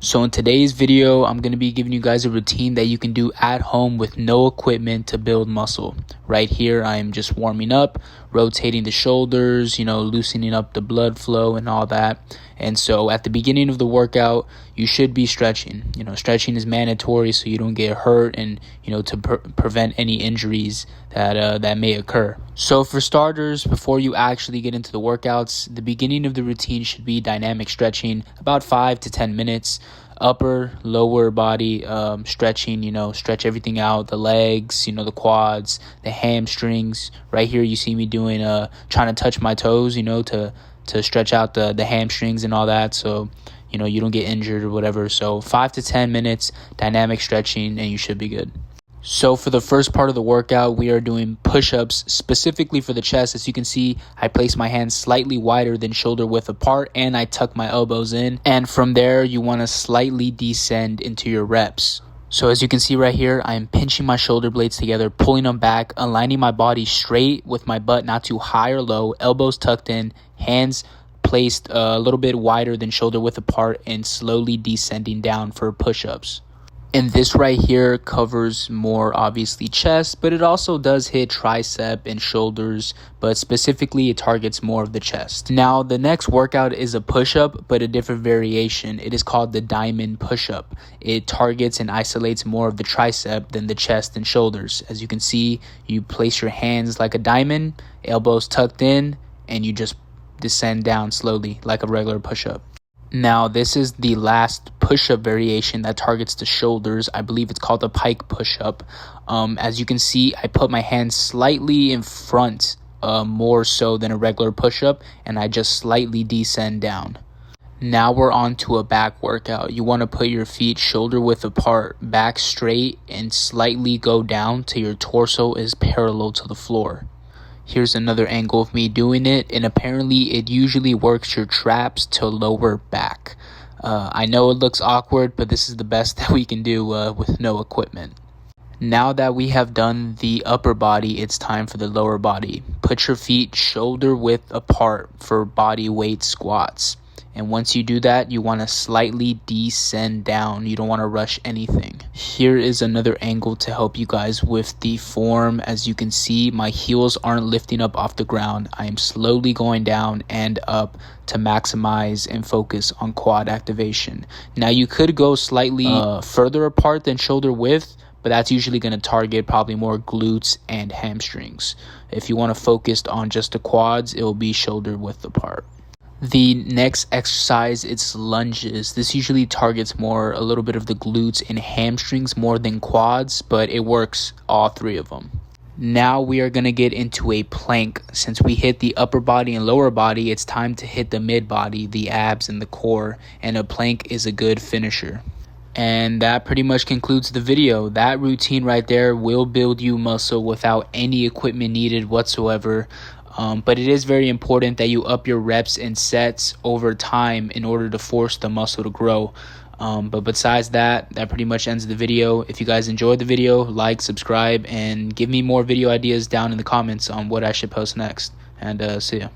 So in today's video, I'm going to be giving you guys a routine that you can do at home with no equipment to build muscle. Right here, I'm just warming up, rotating the shoulders, loosening up the blood flow and all that. And so at the beginning of the workout, you should be stretching. Stretching is mandatory so you don't get hurt and, to prevent any injuries that may occur. So for starters, before you actually get into the workouts, the beginning of the routine should be dynamic stretching, about 5 to 10 minutes. Upper, lower body stretching, stretch everything out, the legs, the quads, the hamstrings. Right here you see me doing trying to touch my toes, to stretch out the hamstrings and all that, so you don't get injured or whatever. So 5 to 10 minutes dynamic stretching and you should be good. So for the first part of the workout, we are doing push-ups specifically for the chest. As you can see, I place my hands slightly wider than shoulder width apart and I tuck my elbows in. And from there, you want to slightly descend into your reps. So as you can see right here, I am pinching my shoulder blades together, pulling them back, aligning my body straight with my butt not too high or low, elbows tucked in, hands placed a little bit wider than shoulder width apart, and slowly descending down for push-ups. And this right here covers more obviously chest, but it also does hit tricep and shoulders, but specifically it targets more of the chest. Now the next workout is a push-up, but a different variation. It is called the diamond push-up. It targets and isolates more of the tricep than the chest and shoulders. As you can see, you place your hands like a diamond, elbows tucked in, and you just descend down slowly like a regular push-up. Now, this is the last push-up variation that targets the shoulders. I believe it's called a pike push-up. As you can see, I put my hands slightly in front, more so than a regular push-up, and I just slightly descend down. Now we're on to a back workout. You want to put your feet shoulder width apart, back straight, and slightly go down till your torso is parallel to the floor. Here's another angle of me doing it, and apparently it usually works your traps to lower back. I know it looks awkward, but this is the best that we can do with no equipment. Now that we have done the upper body, it's time for the lower body. Put your feet shoulder width apart for body weight squats. And once you do that, you want to slightly descend down. You don't want to rush anything. Here is another angle to help you guys with the form. As you can see, my heels aren't lifting up off the ground. I am slowly going down and up to maximize and focus on quad activation. Now you could go slightly further apart than shoulder width, but that's usually going to target probably more glutes and hamstrings. If you want to focus on just the quads, it will be shoulder width apart. The next exercise, it's lunges. This usually targets a little bit of the glutes and hamstrings more than quads, but it works all three of them. Now we are going to get into a plank. Since we hit the upper body and lower body, it's time to hit the mid body, the abs and the core, and a plank is a good finisher. And that pretty much concludes the video. That routine right there will build you muscle without any equipment needed whatsoever. But it is very important that you up your reps and sets over time in order to force the muscle to grow. But besides that pretty much ends the video. If you guys enjoyed the video, like, subscribe, and give me more video ideas down in the comments on what I should post next. And see ya.